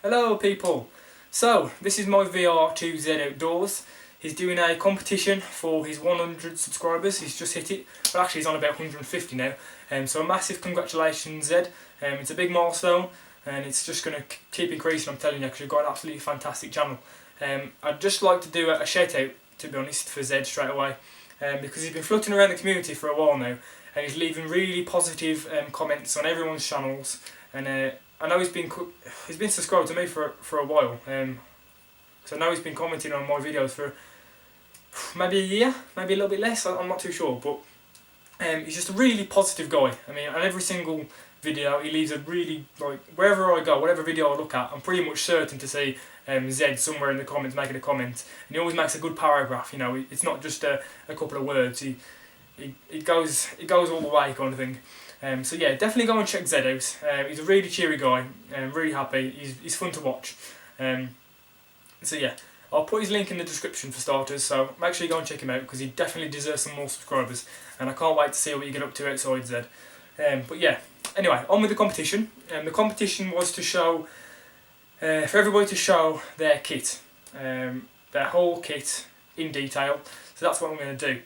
Hello people! So, this is my VR to ZedOutdoors. He's doing a competition for his 100 subscribers. He's just hit it. Well, actually he's on about 150 now. So a massive congratulations, Zed. It's a big milestone and it's just going to keep increasing, I'm telling you, because you've got an absolutely fantastic channel. I'd just like to do a shout out, to be honest, for Zed straight away. Because he's been floating around the community for a while now and he's leaving really positive comments on everyone's channels. And I know he's been subscribed to me for a while, so I know he's been commenting on my videos for maybe a year, maybe a little bit less, I'm not too sure, but he's just a really positive guy. I mean, on every single video he leaves a really, like, wherever I go, whatever video I look at, I'm pretty much certain to see Zed somewhere in the comments making a comment, and he always makes a good paragraph, you know, it's not just a couple of words, it goes all the way kind of thing. So yeah, definitely go and check Zed out. He's a really cheery guy, really happy, he's fun to watch. So yeah, I'll put his link in the description for starters, so make sure you go and check him out because he definitely deserves some more subscribers and I can't wait to see what you get up to outside Zed. But yeah, anyway, on with the competition. The competition was to show, for everybody to show their kit, their whole kit in detail, so that's what I'm going to do.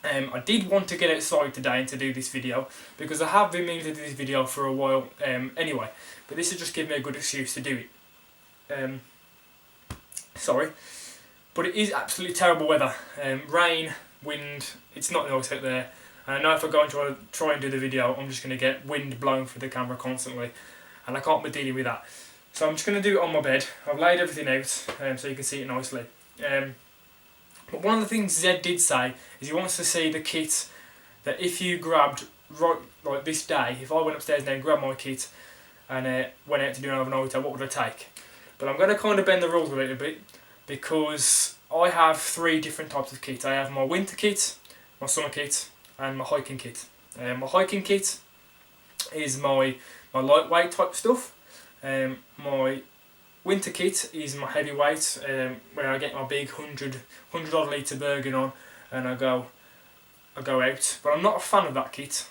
I did want to get outside today and to do this video because I have been meaning to do this video for a while anyway, but this has just given me a good excuse to do it. Sorry, but it is absolutely terrible weather. Rain, wind, it's not nice out there, and I know if I go and try and do the video I'm just going to get wind blowing through the camera constantly and I can't be dealing with that. So I'm just going to do it on my bed. I've laid everything out so you can see it nicely. But one of the things Zed did say is he wants to see the kit that if you grabbed right like this day, if I went upstairs now and grabbed my kit and went out to do an overnighter, what would I take? But I'm going to kind of bend the rules a little bit because I have three different types of kit. I have my winter kit, my summer kit and my hiking kit. My hiking kit is my lightweight type stuff. My winter kit is my heavyweight, where I get my big 100 odd litre Bergen on and I go out. But I'm not a fan of that kit.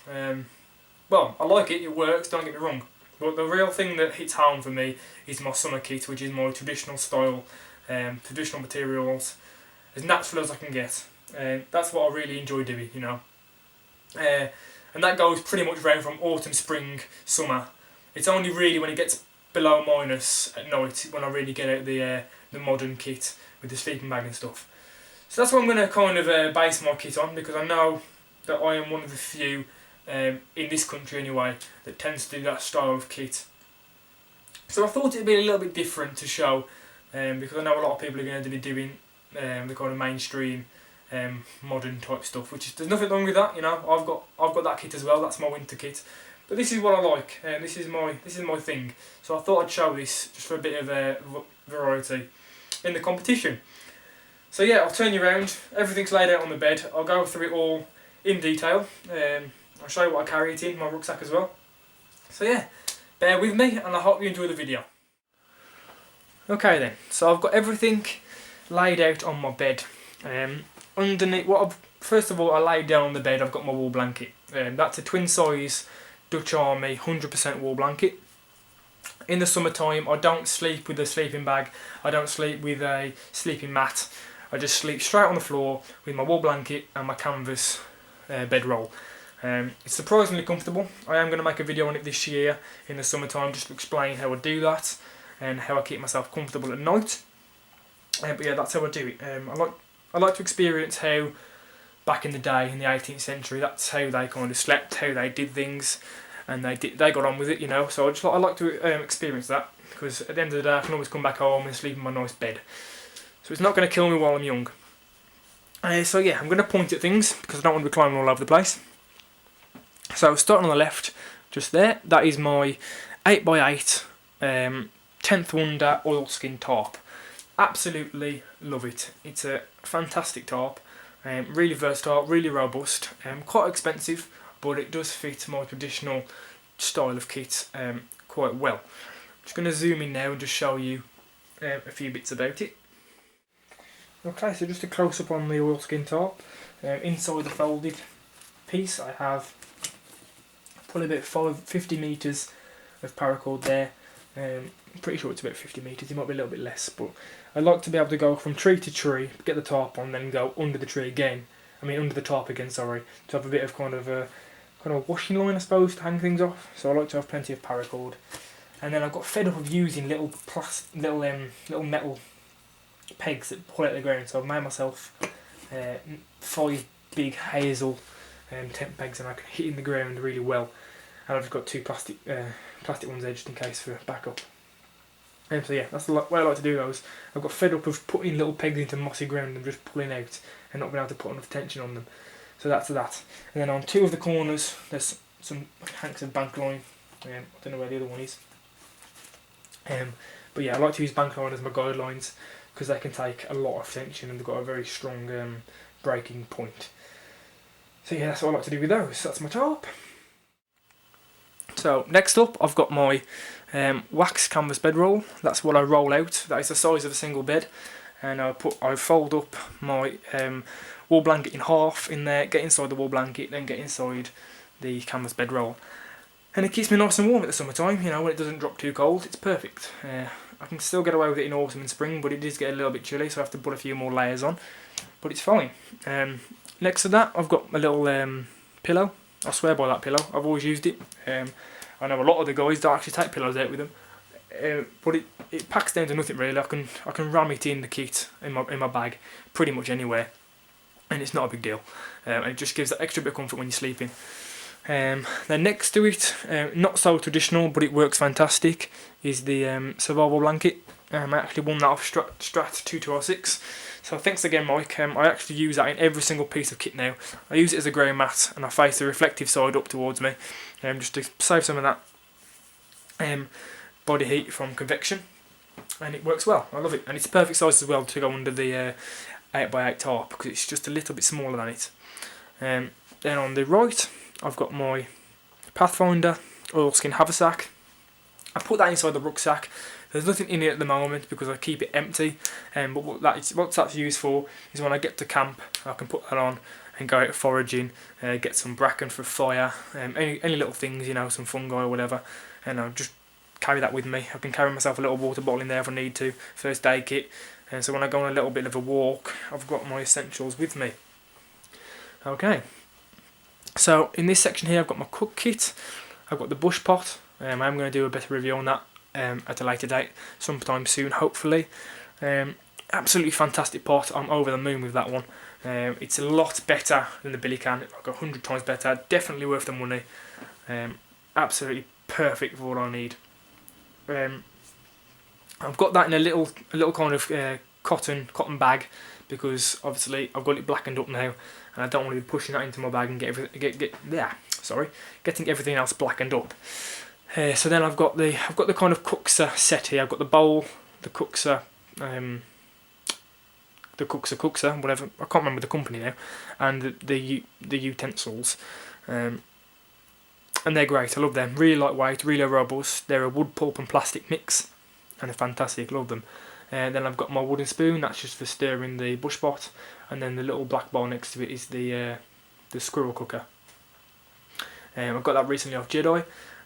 Well, I like it, it works, don't get me wrong. But the real thing that hits home for me is my summer kit, which is my traditional style, traditional materials, as natural as I can get. That's what I really enjoy doing, you know. And that goes pretty much round from autumn, spring, summer. It's only really when it gets below minus at night when I really get out the modern kit with the sleeping bag and stuff. So that's what I'm going to kind of base my kit on, because I know that I am one of the few in this country anyway that tends to do that style of kit. So I thought it would be a little bit different to show, because I know a lot of people are going to be doing the kind of mainstream modern type stuff, which there's nothing wrong with that, you know. I've got that kit as well. That's my winter kit. But this is what I like, this is my thing. So I thought I'd show this just for a bit of variety in the competition. So yeah, I'll turn you around. Everything's laid out on the bed. I'll go through it all in detail. I'll show you what I carry it in, my rucksack as well. So yeah, bear with me and I hope you enjoy the video. Okay then, so I've got everything laid out on my bed. Underneath, first of all, I laid down on the bed. I've got my wool blanket. That's a twin size Dutch Army 100% wool blanket. In the summertime I don't sleep with a sleeping bag, I don't sleep with a sleeping mat, I just sleep straight on the floor with my wool blanket and my canvas bedroll. It's surprisingly comfortable. I am going to make a video on it this year in the summertime just to explain how I do that and how I keep myself comfortable at night. But yeah, that's how I do it. I like to experience how back in the day, in the 18th century, that's how they kind of slept, how they did things, and they got on with it, you know. So I like to experience that, because at the end of the day I can always come back home and sleep in my nice bed. So it's not going to kill me while I'm young. So yeah, I'm going to point at things because I don't want to be climbing all over the place. So starting on the left, just there, that is my 8x8 10th Wonder oilskin tarp. Absolutely love it. It's a fantastic tarp. Really versatile, really robust, quite expensive, but it does fit my traditional style of kit quite well. I'm just going to zoom in now and just show you a few bits about it. Okay, so just a close up on the oilskin tarp. Inside the folded piece I have probably about 50 metres of paracord there. I'm pretty sure it's about 50 metres, it might be a little bit less, but I like to be able to go from tree to tree, get the tarp on, then go under the tree again. Under the tarp again, sorry, to have a bit of kind of a washing line, I suppose, to hang things off. So I like to have plenty of paracord. And then I got fed up of using little metal pegs that pull out of the ground, so I've made myself 5 big hazel tent pegs, and I can hit in the ground really well. And I've just got 2 plastic ones there just in case for backup. So yeah, that's the way I like to do those. I've got fed up of putting little pegs into mossy ground and just pulling out and not being able to put enough tension on them. So that's that. And then on 2 of the corners there's some hanks of bank line. I don't know where the other one is. But yeah, I like to use bank line as my guidelines because they can take a lot of tension and they've got a very strong breaking point. So yeah, that's what I like to do with those. That's my tarp. So next up I've got my wax canvas bedroll. That's what I roll out. That is the size of a single bed, and I fold up my wool blanket in half in there, get inside the wool blanket, then get inside the canvas bedroll, and it keeps me nice and warm at the summertime. You know, when it doesn't drop too cold, it's perfect. I can still get away with it in autumn and spring, but it does get a little bit chilly, so I have to put a few more layers on, but it's fine. Next to that I've got a little pillow. I swear by that pillow, I've always used it. I know a lot of the guys don't actually take pillows out with them, but it packs down to nothing really. I can ram it in the kit in my bag pretty much anywhere, and it's not a big deal. And it just gives that extra bit of comfort when you're sleeping. Then next to it, not so traditional, but it works fantastic, is the survival blanket. I actually won that off Strat 2206. So thanks again, Mike. I actually use that in every single piece of kit now. I use it as a grey mat, and I face the reflective side up towards me, just to save some of that body heat from convection. And it works well. I love it, and it's the perfect size as well to go under the 8x8 tarp because it's just a little bit smaller than it. Then on the right, I've got my Pathfinder oilskin haversack. I put that inside the rucksack. There's nothing in it at the moment because I keep it empty, but what that's used for is when I get to camp, I can put that on and go out foraging, get some bracken for fire, any little things, you know, some fungi or whatever, and I'll just carry that with me. I can carry myself a little water bottle in there if I need to, first aid kit, and so when I go on a little bit of a walk, I've got my essentials with me. Okay, so in this section here I've got my cook kit, I've got the bush pot. I'm going to do a better review on that at a later date, sometime soon hopefully. Absolutely fantastic pot, I'm over the moon with that one. It's a lot better than the billy can, like 100 times better, definitely worth the money. Absolutely perfect for what I need. I've got that in a little kind of cotton bag because obviously I've got it blackened up now, and I don't want to be pushing that into my bag and getting everything else blackened up. So then I've got the kind of cookser set here. I've got the bowl, the cookser, whatever, I can't remember the company now, and the utensils, and they're great. I love them. Really lightweight, really robust. They're a wood pulp and plastic mix, and they're fantastic. Love them. Then I've got my wooden spoon. That's just for stirring the bush pot, and then the little black bowl next to it is the squirrel cooker. I've got that recently off Jedi,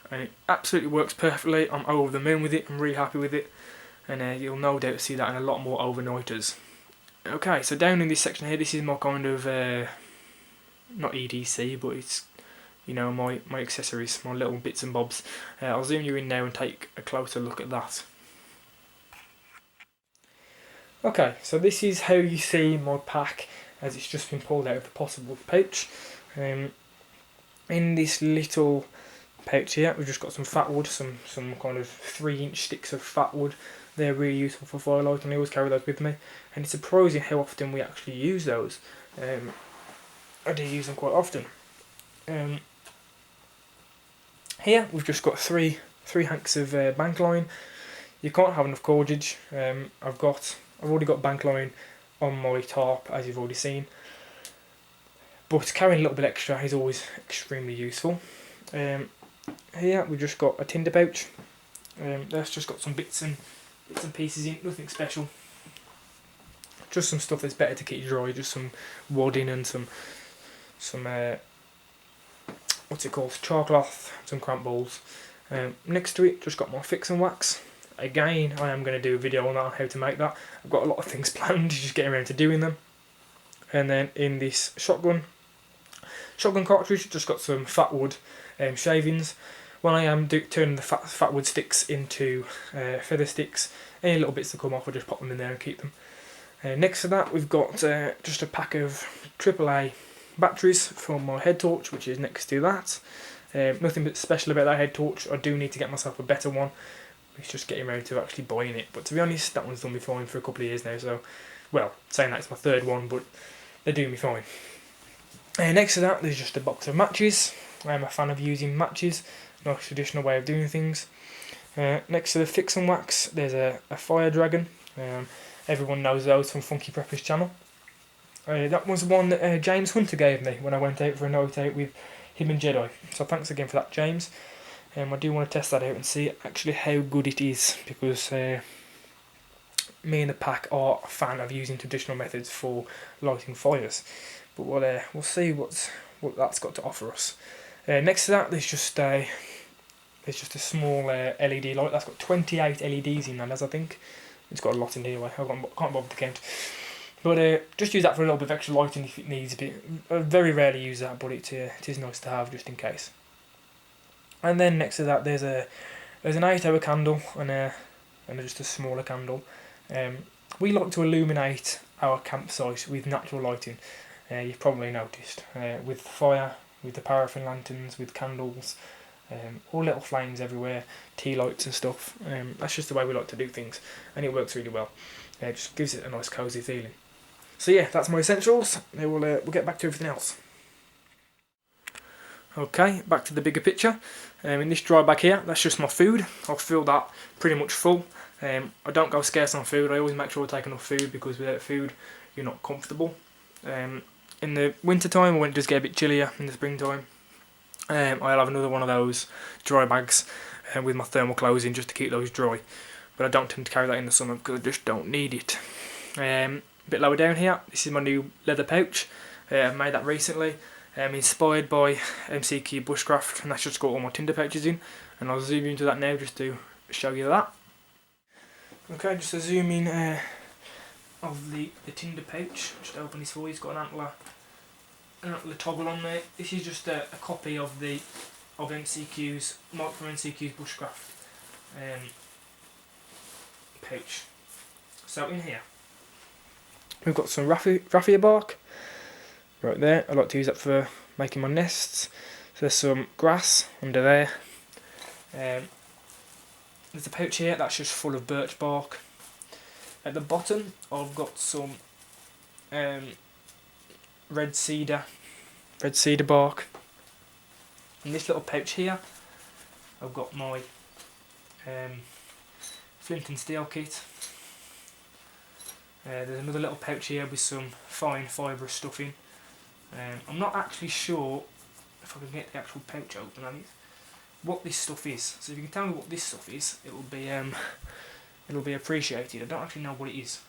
and it absolutely works perfectly. I'm over the moon with it. I'm really happy with it, and you'll no doubt see that in a lot more overnighters. Okay, so down in this section here, this is my kind of not EDC, but it's, you know, my accessories, my little bits and bobs. I'll zoom you in now and take a closer look at that. Okay, so this is how you see my pack as it's just been pulled out of the possible pouch. In this little pouch here, we've just got some fat wood, some kind of 3-inch sticks of fat wood. They're really useful for firelight, and I always carry those with me. And it's surprising how often we actually use those. I do use them quite often. Here we've just got three hanks of bank line. You can't have enough cordage. I've already got bank line on my tarp, as you've already seen. But carrying a little bit extra is always extremely useful. Here we've just got a tinder pouch. That's just got some bits and pieces in, nothing special. Just some stuff that's better to keep dry, just some wadding and some what's it called, char cloth, some cramp balls, Next to it, just got my fix and wax. Again, I am going to do a video on that, how to make that. I've got a lot of things planned, just getting around to doing them. And then in this shotgun cartridge, just got some fat wood shavings. When I am turning the fat wood sticks into feather sticks, any little bits that come off, I just pop them in there and keep them. Next to that, we've got just a pack of AAA batteries for my head torch, which is next to that. Nothing special about that head torch. I do need to get myself a better one. It's just getting around to actually buying it. But to be honest, that one's done me fine for a couple of years now. So, well, saying that it's my third one, but they're doing me fine. Next to that, there's just a box of matches. I am a fan of using matches. Nice traditional way of doing things. Next to the fix and wax, there's a fire dragon. Everyone knows those from Funky Prepper's channel. That was one that James Hunter gave me when I went out for a night out with him and Jedi. So thanks again for that, James. I do want to test that out and see actually how good it is, because me and the pack are a fan of using traditional methods for lighting fires. But we'll see what that's got to offer us. Next to that, there's just a small LED light that's got 28 LEDs in that, as I think. It's got a lot in here anyway. I can't bother to count. But just use that for a little bit of extra lighting if it needs a bit. I very rarely use that, but it is nice to have just in case. And then next to that, there's an 8-hour candle and just a smaller candle. We like to illuminate our campsite with natural lighting. You've probably noticed with fire, with the paraffin lanterns, with candles, all little flames everywhere, tea lights and stuff. That's just the way we like to do things, and it works really well. It just gives it a nice cosy feeling. So yeah, that's my essentials. Now we'll get back to everything else. Okay, back to the bigger picture. In this dry bag here, that's just my food. I've filled that pretty much full. I don't go scarce on food. I always make sure I take enough food, because without food, you're not comfortable. In the winter time, when it does get a bit chillier in the springtime, I'll have another one of those dry bags with my thermal clothes in, just to keep those dry. But I don't tend to carry that in the summer because I just don't need it. A bit lower down here, this is my new leather pouch. I made that recently. Inspired by MCQ Bushcraft, and that's just got all my Tinder pouches in. And I'll zoom into that now just to show you that. Okay, just a zoom in of the Tinder pouch. Just open this for you. It's got an antler toggle on there. This is just a copy of MCQ's Bushcraft pouch. So in here, we've got some raffia bark right there. I like to use that for making my nests. So there's some grass under there. There's a pouch here that's just full of birch bark. At the bottom, I've got some red cedar bark. In this little pouch here, I've got my flint and steel kit. There's another little pouch here with some fine fibrous stuff in. I'm not actually sure if I can get the actual pouch open on it, what this stuff is. So if you can tell me what this stuff is, it'll be appreciated. I don't actually know what it is.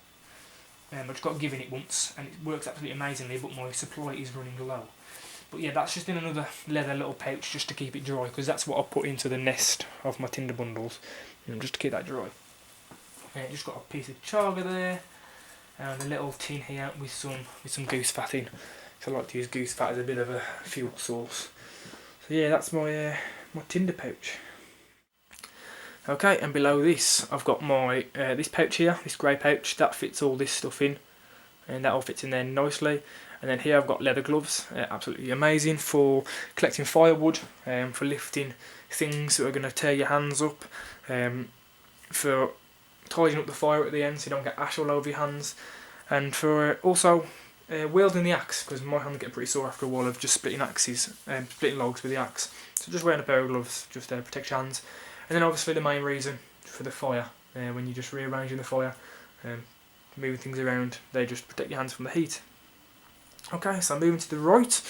I just got given it once, and it works absolutely amazingly, but my supply is running low. But yeah, that's just in another leather little pouch just to keep it dry, because that's what I put into the nest of my Tinder bundles, just to keep that dry. Just got a piece of chaga there, and a little tin here with some goose fat in. So I like to use goose fat as a bit of a fuel source. So yeah, that's my my Tinder pouch. Okay, and below this, I've got my this pouch here, this grey pouch, that fits all this stuff in, and that all fits in there nicely. And then here I've got leather gloves, absolutely amazing for collecting firewood, for lifting things that are going to tear your hands up, for tidying up the fire at the end so you don't get ash all over your hands, and for also wielding the axe, because my hands get pretty sore after a while of just splitting logs with the axe. So just wearing a pair of gloves just to protect your hands. And then obviously the main reason for the fire, when you're just rearranging the fire, moving things around, they just protect your hands from the heat. Okay, so moving to the right,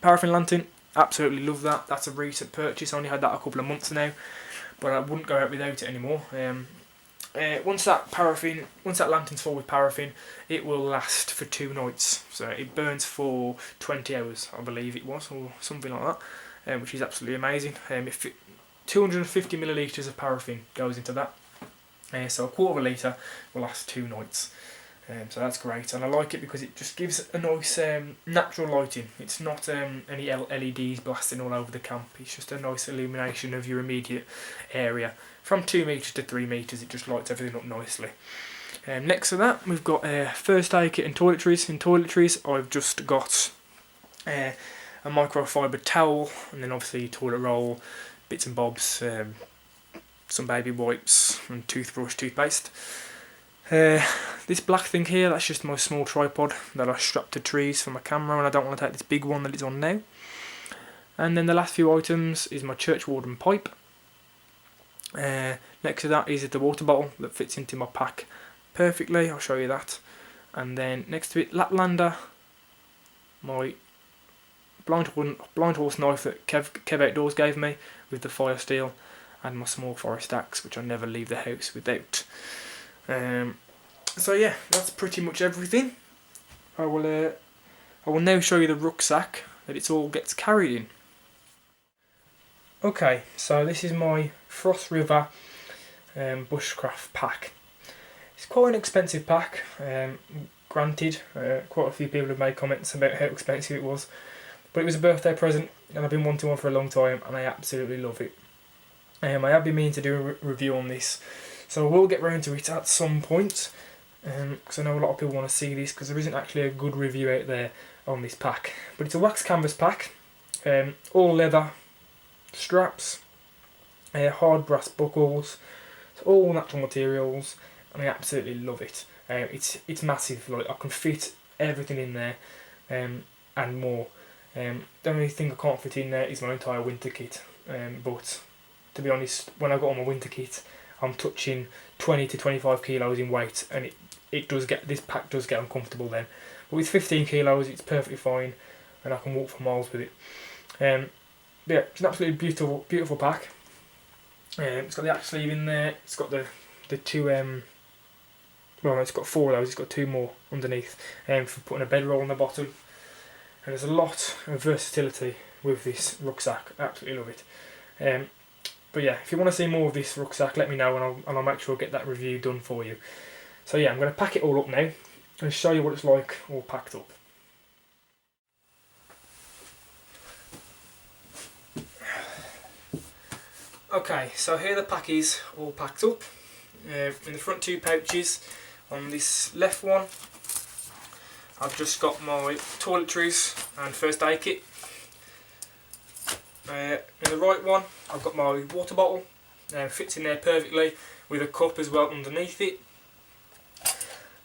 paraffin lantern, absolutely love that. That's a recent purchase. I only had that a couple of months now, but I wouldn't go out without it anymore. Once that lantern's full with paraffin, it will last for 2 nights. So it burns for 20 hours, I believe it was, or something like that, which is absolutely amazing. 250 millilitres of paraffin goes into that. So a quarter of a litre will last 2 nights. So that's great, and I like it because it just gives a nice natural lighting. It's not any LEDs blasting all over the camp. It's just a nice illumination of your immediate area. From 2 metres to 3 metres, it just lights everything up nicely. Next to that, we've got first aid kit and toiletries. In toiletries, I've just got a microfiber towel, and then obviously toilet roll, bits and bobs, some baby wipes, and toothbrush, toothpaste. This black thing here, that's just my small tripod that I strapped to trees for my camera, and I don't want to take this big one that it's on now. And then the last few items is my church warden pipe. Next to that is the water bottle that fits into my pack perfectly. I'll show you that. And then next to it, Laplander, my blind horse knife that Kev Outdoors gave me with the fire steel, and my small forest axe, which I never leave the house without. So yeah, that's pretty much everything. I will now show you the rucksack that it all gets carried in. Okay, so this is my Frost River Bushcraft pack. It's quite an expensive pack, granted. Quite a few people have made comments about how expensive it was, but it was a birthday present and I've been wanting one for a long time, and I absolutely love it. I have been meaning to do a review on this, so I will get round to it at some point, because I know a lot of people want to see this, because there isn't actually a good review out there on this pack. But it's a wax canvas pack, all leather straps, hard brass buckles, it's all natural materials, and I absolutely love it. It's massive. Like, I can fit everything in there, and more. The only thing I can't fit in there is my entire winter kit, but to be honest, when I got on my winter kit, I'm touching 20 to 25 kilos in weight, and this pack does get uncomfortable then. But with 15 kilos, it's perfectly fine, and I can walk for miles with it. Yeah, it's an absolutely beautiful pack. It's got the axe sleeve in there. It's got the two well, it's got 4 of those. It's got 2 more underneath for putting a bedroll on the bottom. And there's a lot of versatility with this rucksack. I absolutely love it. But yeah, if you want to see more of this rucksack, let me know, and I'll make sure I get that review done for you. So yeah, I'm going to pack it all up now and show you what it's like all packed up. Okay, so here the pack is all packed up. In the front 2 pouches, on this left one, I've just got my toiletries and first aid kit. In the right one, I've got my water bottle, fits in there perfectly with a cup as well underneath it.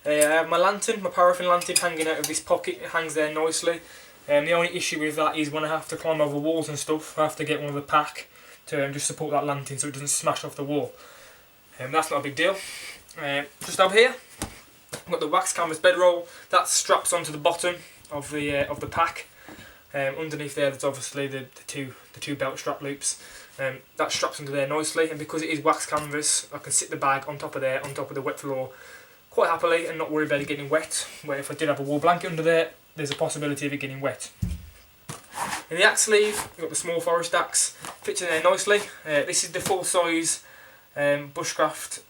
I have my lantern, my paraffin lantern, hanging out of this pocket. It hangs there nicely. The only issue with that is when I have to climb over walls and stuff, I have to get one of the pack to just support that lantern so it doesn't smash off the wall. That's not a big deal. Just over here, I've got the wax canvas bedroll that straps onto the bottom of the pack. Underneath there, there's obviously the two belt strap loops. That straps onto there nicely, and because it is wax canvas, I can sit the bag on top of there, on top of the wet floor, quite happily, and not worry about it getting wet. Where if I did have a wool blanket under there, there's a possibility of it getting wet. In the axe sleeve, you've got the small forest axe, fits in there nicely. This is the full size Bushcraft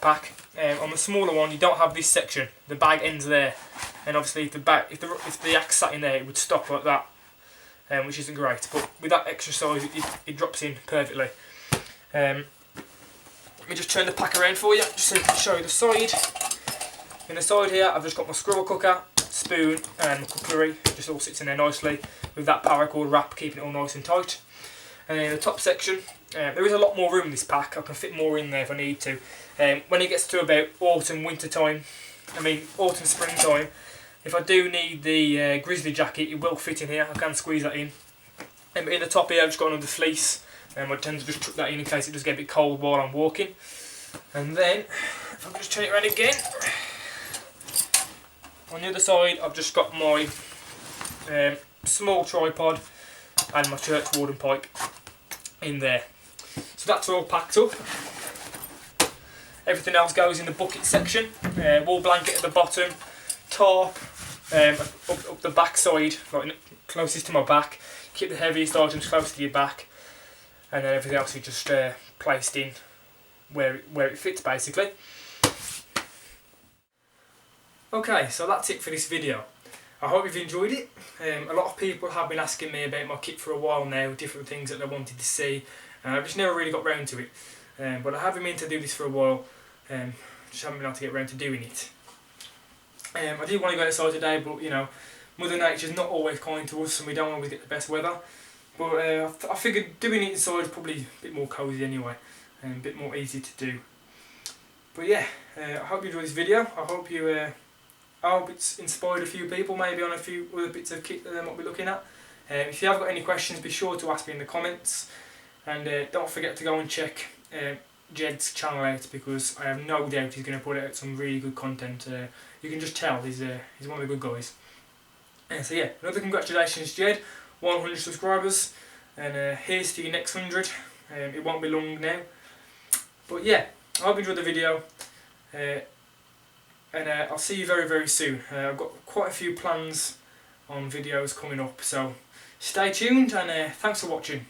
pack. On the smaller one, you don't have this section. The bag ends there, and obviously if the axe sat in there, it would stop like that, which isn't great. But with that extra size, it drops in perfectly. Let me just turn the pack around for you, just so I can show you the side. In the side here, I've just got my squirrel cooker, spoon, and my cutlery. Just all sits in there nicely with that paracord wrap, keeping it all nice and tight. And then in the top section, there is a lot more room in this pack. I can fit more in there if I need to. When it gets to about autumn, spring time, if I do need the grizzly jacket, it will fit in here. I can squeeze that in. But in the top here, I've just got another fleece. I tend to just tuck that in case it does get a bit cold while I'm walking. And then, if I can just turn it around again, on the other side, I've just got my small tripod and my church warden pipe in there. So that's all packed up. Everything else goes in the bucket section. Wool blanket at the bottom, tarp up the back side, like closest to my back. Keep the heaviest items close to your back. and then everything else is just placed in where it fits basically. Okay, so that's it for this video. I hope you've enjoyed it. A lot of people have been asking me about my kit for a while now, different things that they wanted to see, and I've just never really got round to it. But I have been meaning to do this for a while, just haven't been able to get round to doing it. I did want to go outside today, but you know, Mother Nature's not always kind to us and we don't always get the best weather. But I figured doing it inside is probably a bit more cosy anyway, and a bit more easy to do. But yeah, I hope you enjoyed this video. I hope it's inspired a few people maybe on a few other bits of kit that they might be looking at. If you have got any questions, be sure to ask me in the comments, and don't forget to go and check Jed's channel out, because I have no doubt he's going to put out some really good content. You can just tell he's one of the good guys. So yeah, another congratulations Jed, 100 subscribers, and here's to your next 100. It won't be long now. But yeah, I hope you enjoyed the video, and I'll see you very, very soon. I've got quite a few plans on videos coming up, so stay tuned, and thanks for watching.